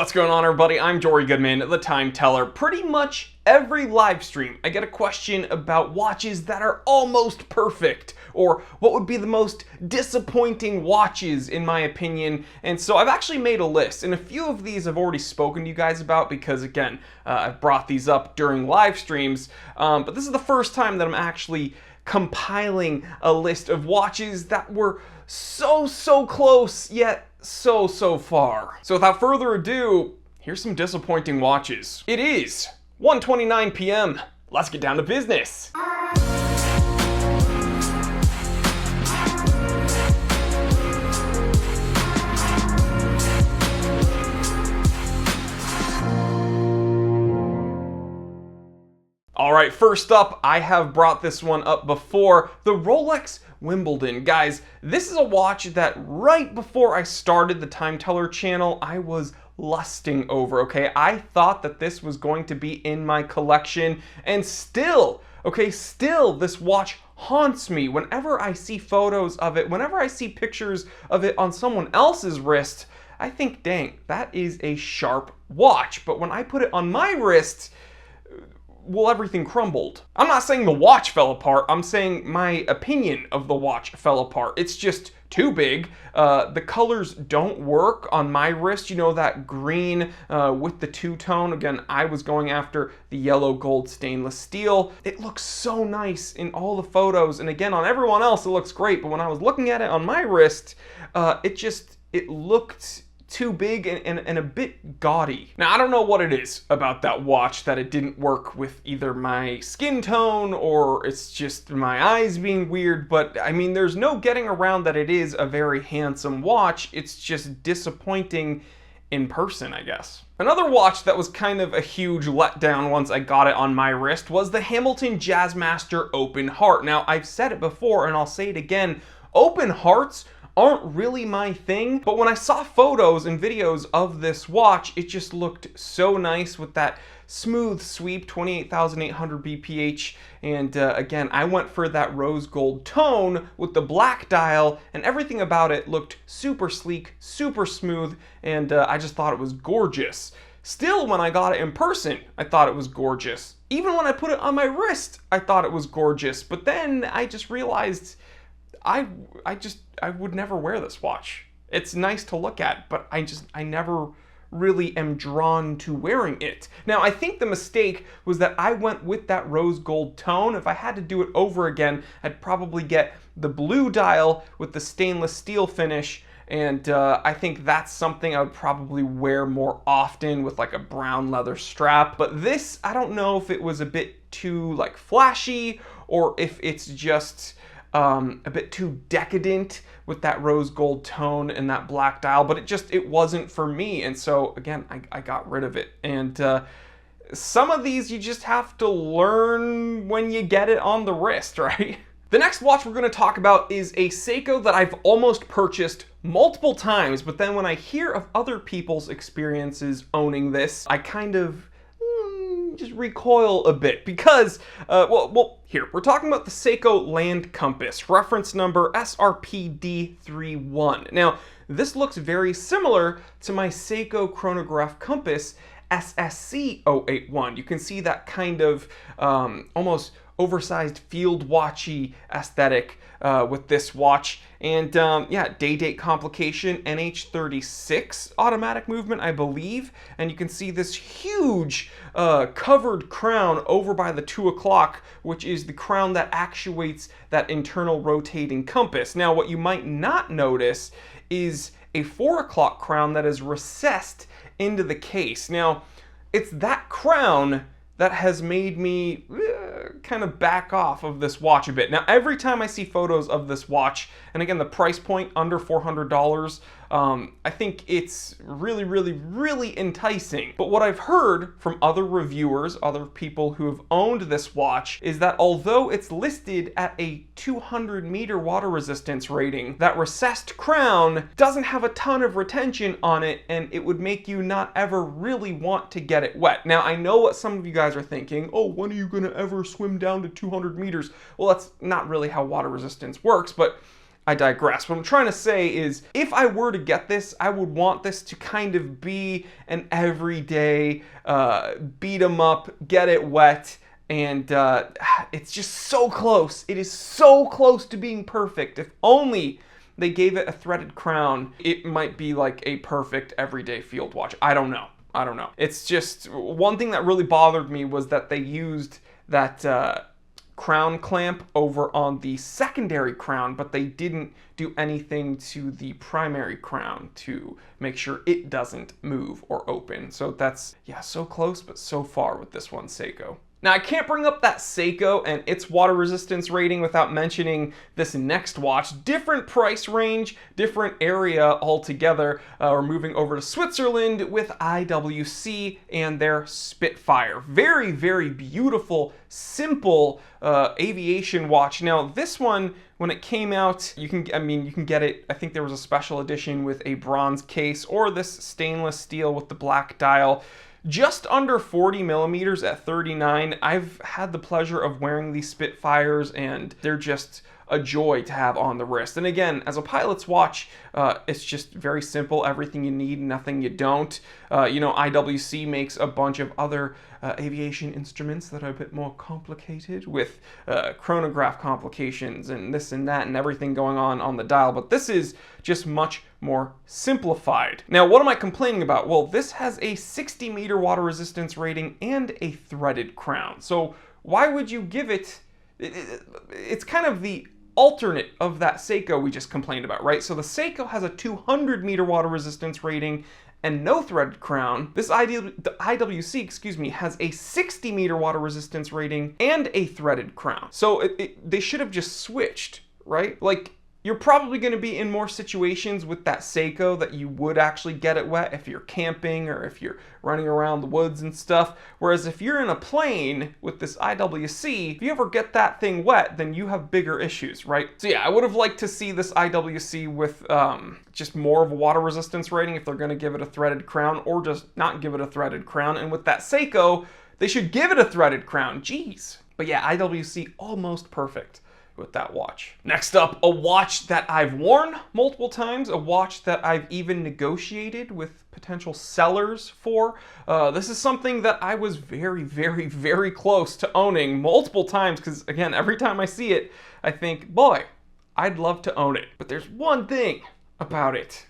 What's going on, everybody? I'm Jory Goodman, the Time Teller. Pretty much every live stream, I get a question about watches that are almost perfect, or what would be the most disappointing watches, in my opinion. And so I've actually made a list, and a few of these I've already spoken to you guys about because, again, I've brought these up during live streams. But this is the first time that I'm actually compiling a list of watches that were so close, yet so far. So without further ado, here's some disappointing watches. It is 1:29 p.m. Let's get down to business. All right, first up, I have brought this one up before, the Rolex Wimbledon. Guys, this is a watch that right before I started the Time Teller channel, I was lusting over, okay? I thought that this was going to be in my collection, and still, this watch haunts me. Whenever I see photos of it, whenever I see pictures of it on someone else's wrist, I think, dang, that is a sharp watch. But when I put it on my wrist, well, everything crumbled. I'm not saying the watch fell apart, I'm saying my opinion of the watch fell apart. It's just too big. The colors don't work on my wrist. You know, that green with the two-tone. Again, I was going after the yellow gold stainless steel. It looks so nice in all the photos, and again, on everyone else it looks great, but when I was looking at it on my wrist, it looked too big and a bit gaudy. Now, I don't know what it is about that watch that it didn't work with either my skin tone or it's just my eyes being weird, but I mean, there's no getting around that it is a very handsome watch. It's just disappointing in person, I guess. Another watch that was kind of a huge letdown once I got it on my wrist was the Hamilton Jazzmaster Open Heart. Now, I've said it before and I'll say it again, open hearts aren't really my thing, but when I saw photos and videos of this watch, it just looked so nice with that smooth sweep, 28,800 BPH, and again, I went for that rose gold tone with the black dial, and everything about it looked super sleek, super smooth, and I just thought it was gorgeous. Still, when I got it in person, I thought it was gorgeous. Even when I put it on my wrist, I thought it was gorgeous, but then I just realized I would never wear this watch. It's nice to look at, but I never really am drawn to wearing it. Now, I think the mistake was that I went with that rose gold tone. If I had to do it over again, I'd probably get the blue dial with the stainless steel finish, and I think that's something I would probably wear more often with like a brown leather strap. But this, I don't know if it was a bit too like flashy or if it's just a bit too decadent with that rose gold tone and that black dial, but it wasn't for me, and so again, I got rid of it. And some of these you just have to learn when you get it on the wrist, right? The next watch we're going to talk about is a Seiko that I've almost purchased multiple times, but then when I hear of other people's experiences owning this, I kind of just recoil a bit because, well, here, we're talking about the Seiko Land Compass, reference number SRPD31. Now, this looks very similar to my Seiko chronograph compass SSC081. You can see that kind of almost oversized field watchy aesthetic with this watch. And yeah, day-date complication, NH36 automatic movement, I believe. And you can see this huge covered crown over by the 2 o'clock, which is the crown that actuates that internal rotating compass. Now, what you might not notice is a 4 o'clock crown that is recessed into the case. Now, it's that crown that has made me kind of back off of this watch a bit. Now, every time I see photos of this watch, and again, the price point under $400, I think it's really enticing. But what I've heard from other reviewers, other people who have owned this watch, is that although it's listed at a 200-meter water resistance rating, that recessed crown doesn't have a ton of retention on it, and it would make you not ever really want to get it wet. Now, I know what some of you guys are thinking, oh, when are you gonna ever swim down to 200 meters? Well, that's not really how water resistance works, but I digress. What I'm trying to say is, if I were to get this, I would want this to kind of be an everyday, beat 'em up, get it wet, and it's just so close. It is so close to being perfect. If only they gave it a threaded crown, it might be like a perfect everyday field watch. I don't know. I don't know. It's just, one thing that really bothered me was that they used that crown clamp over on the secondary crown, but they didn't do anything to the primary crown to make sure it doesn't move or open. So that's, yeah, so close, but so far with this one, Seiko. Now, I can't bring up that Seiko and its water resistance rating without mentioning this next watch. Different price range, different area altogether. We're moving over to Switzerland with IWC and their Spitfire. Very, very beautiful, simple aviation watch. Now, this one, when it came out, you can get it, I think there was a special edition with a bronze case or this stainless steel with the black dial. Just under 40 millimeters at 39. I've had the pleasure of wearing these Spitfires and they're just a joy to have on the wrist. And again, as a pilot's watch, it's just very simple. Everything you need, nothing you don't. You know, IWC makes a bunch of other aviation instruments that are a bit more complicated with chronograph complications and this and that and everything going on the dial. But this is just much more simplified. Now, what am I complaining about? Well, this has a 60 meter water resistance rating and a threaded crown. So why would you give it, it's kind of the alternate of that Seiko we just complained about, right? So the Seiko has a 200 meter water resistance rating and no threaded crown. This IWC, excuse me, has a 60 meter water resistance rating and a threaded crown. So they should have just switched, right? Like, you're probably going to be in more situations with that Seiko that you would actually get it wet if you're camping or if you're running around the woods and stuff. Whereas if you're in a plane with this IWC, if you ever get that thing wet, then you have bigger issues, right? So yeah, I would have liked to see this IWC with just more of a water resistance rating if they're going to give it a threaded crown, or just not give it a threaded crown. And with that Seiko, they should give it a threaded crown. Jeez. But yeah, IWC almost perfect with that watch. Next up, a watch that I've worn multiple times, a watch that I've even negotiated with potential sellers for. This is something that I was very, very, very close to owning multiple times, because again, every time I see it, I think, boy, I'd love to own it. But there's one thing about it.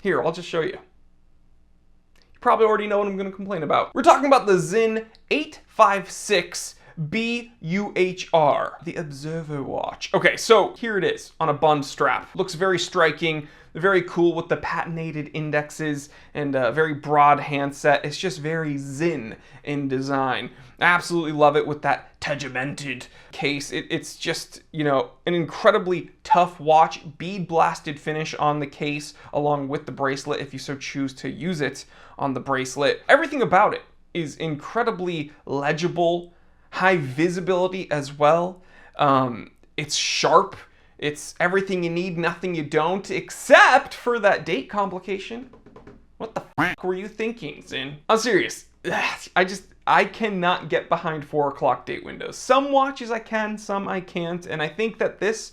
Here, I'll just show you. You probably already know what I'm going to complain about. We're talking about the Sinn 856 BUHR, the Observer watch. Okay, so here it is on a bund strap. Looks very striking, very cool with the patinated indexes and a very broad handset. It's just very Sinn in design. I absolutely love it with that tegimented case. It's just, you know, an incredibly tough watch, bead blasted finish on the case along with the bracelet if you so choose to use it on the bracelet. Everything about it is incredibly legible, high visibility as well. It's sharp. It's everything you need, nothing you don't, except for that date complication. What the f were you thinking, Sinn? I'm serious. I cannot get behind 4 o'clock date windows. Some watches I can, some I can't. And I think that this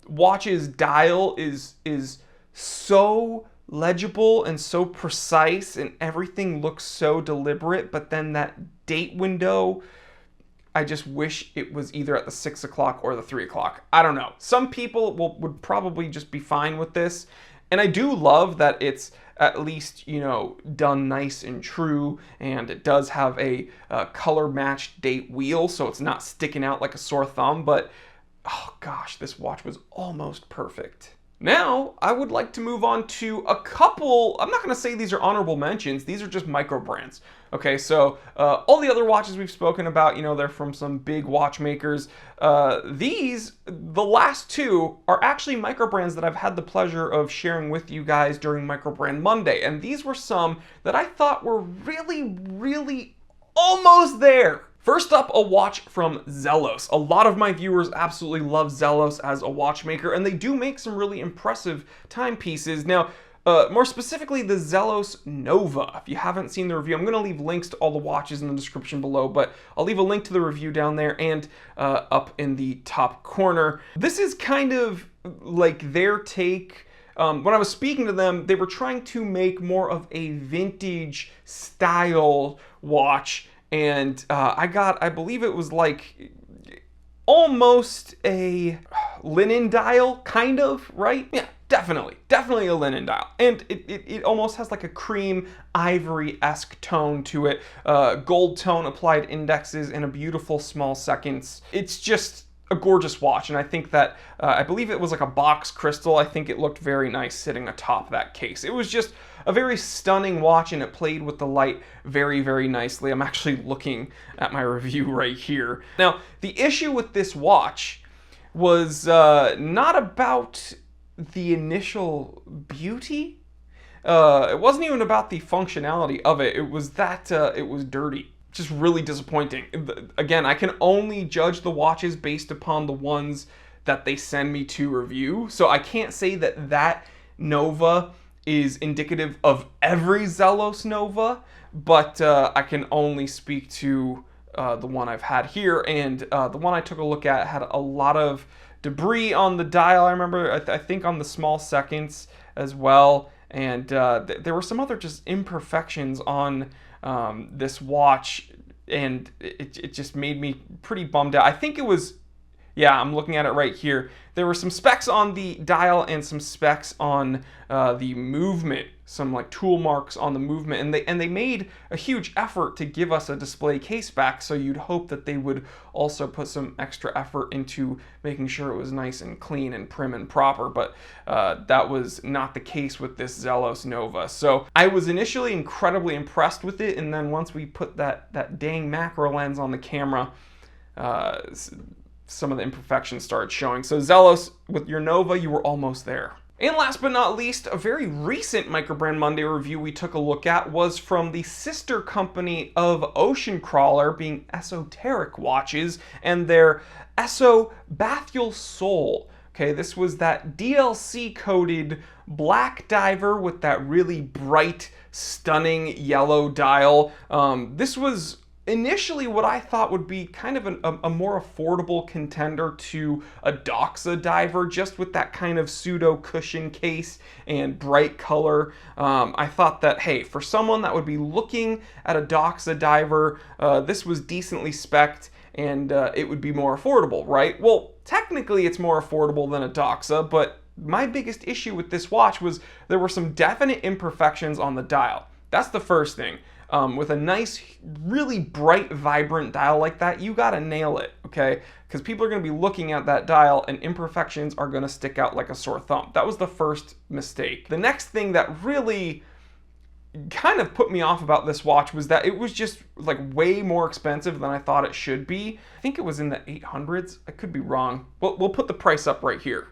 watch's dial is so legible and so precise and everything looks so deliberate, but then that date window, I just wish it was either at the 6 o'clock or the 3 o'clock. I don't know. Some people would probably just be fine with this. And I do love that it's at least, you know, done nice and true. And it does have a color matched date wheel, so it's not sticking out like a sore thumb. But, oh gosh, this watch was almost perfect. Now, I would like to move on to a couple, I'm not going to say these are honorable mentions, these are just micro brands. Okay, so all the other watches we've spoken about, you know, they're from some big watchmakers. These, the last two, are actually micro brands that I've had the pleasure of sharing with you guys during Micro Brand Monday. And these were some that I thought were really, really almost there. First up, a watch from Zelos. A lot of my viewers absolutely love Zelos as a watchmaker, and they do make some really impressive timepieces. Now, More specifically, the Zelos Nova. If you haven't seen the review, I'm going to leave links to all the watches in the description below, but I'll leave a link to the review down there and up in the top corner. This is kind of like their take. When I was speaking to them, they were trying to make more of a vintage style watch, and I believe it was like almost a linen dial, kind of, right? Yeah, definitely a linen dial. And it almost has like a cream ivory-esque tone to it. Gold tone applied indexes and a beautiful small seconds. It's just a gorgeous watch, and I think that, I believe it was like a box crystal. I think it looked very nice sitting atop that case. It was just a very stunning watch, and it played with the light very, very nicely. I'm actually looking at my review right here. Now, the issue with this watch was not about the initial beauty. It wasn't even about the functionality of it. It was that it was dirty. Just really disappointing. Again, I can only judge the watches based upon the ones that they send me to review. So I can't say that that Nova is indicative of every Zelos Nova, but I can only speak to the one I've had here. And the one I took a look at had a lot of debris on the dial. I remember, I think on the small seconds as well. And there were some other just imperfections on this watch, and it just made me pretty bummed out. I think it was, yeah, I'm looking at it right here. There were some specs on the dial and some specs on the movement, some like tool marks on the movement, and they made a huge effort to give us a display case back, so you'd hope that they would also put some extra effort into making sure it was nice and clean and prim and proper, but that was not the case with this Zelos Nova. So I was initially incredibly impressed with it, and then once we put that dang macro lens on the camera, some of the imperfections started showing. So Zelos, with your Nova, you were almost there. And last but not least, a very recent Microbrand Monday review we took a look at was from the sister company of Ocean Crawler, being Esoteric watches, and their Eso Bathul Sol. Okay, this was that DLC coated black diver with that really bright, stunning yellow dial. This was initially what I thought would be kind of a more affordable contender to a Doxa diver, just with that kind of pseudo cushion case and bright color. I thought that, hey, for someone that would be looking at a Doxa diver, this was decently spec'd, and it would be more affordable, right? Well, technically it's more affordable than a Doxa, but my biggest issue with this watch was there were some definite imperfections on the dial. That's the first thing. With a nice, really bright, vibrant dial like that, you gotta nail it, okay? Because people are gonna be looking at that dial and imperfections are gonna stick out like a sore thumb. That was the first mistake. The next thing that really kind of put me off about this watch was that it was just like way more expensive than I thought it should be. I think it was in the 800s. I could be wrong. We'll put the price up right here.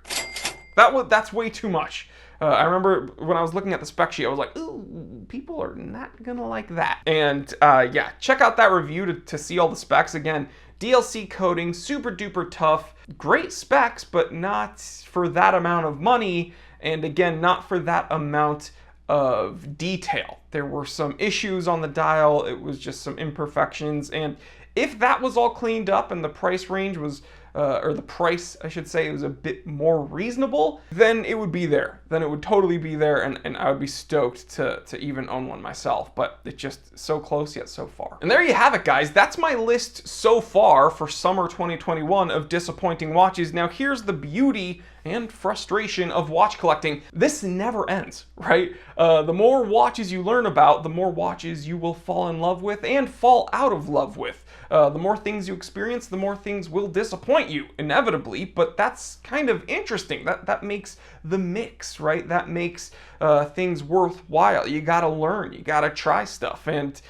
That's way too much. I remember when I was looking at the spec sheet, I was like, ooh, people are not gonna like that. And yeah, check out that review to see all the specs. Again, DLC coating, super duper tough, great specs, but not for that amount of money. And again, not for that amount of detail. There were some issues on the dial. It was just some imperfections. And if that was all cleaned up and the price range was, or the price, I should say, was a bit more reasonable, then it would be there. Then it would totally be there, and I would be stoked to even own one myself. But it's just so close yet so far. And there you have it, guys. That's my list so far for summer 2021 of disappointing watches. Now here's the beauty and frustration of watch collecting. This never ends, right? The more watches you learn about, the more watches you will fall in love with and fall out of love with. The more things you experience, the more things will disappoint you, inevitably, but that's kind of interesting. That makes the mix, right? That makes things worthwhile. You gotta learn, you gotta try stuff, and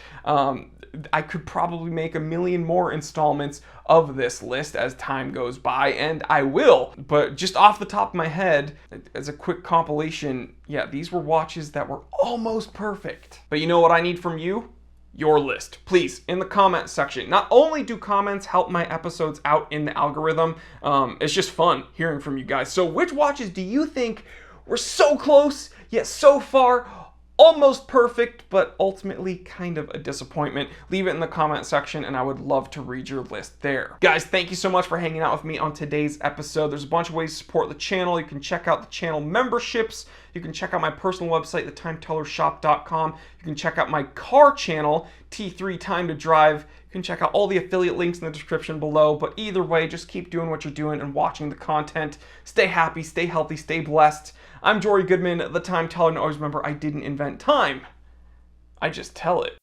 I could probably make a million more installments of this list as time goes by, and I will. But just off the top of my head, as a quick compilation, yeah, these were watches that were almost perfect. But you know what I need from you? Your list, please, in the comment section. Not only do comments help my episodes out in the algorithm, it's just fun hearing from you guys. So which watches do you think were so close Yet so far, almost perfect, but ultimately kind of a disappointment. Leave it in the comment section and I would love to read your list there. Guys, thank you so much for hanging out with me on today's episode. There's a bunch of ways to support the channel. You can check out the channel memberships. You can check out my personal website, thetimetellershop.com. You can check out my car channel, T3 Time to Drive. You can check out all the affiliate links in the description below, but either way, just keep doing what you're doing and watching the content. Stay happy, stay healthy, stay blessed. I'm Jory Goodman, the Time Teller, and always remember, I didn't invent time. I just tell it.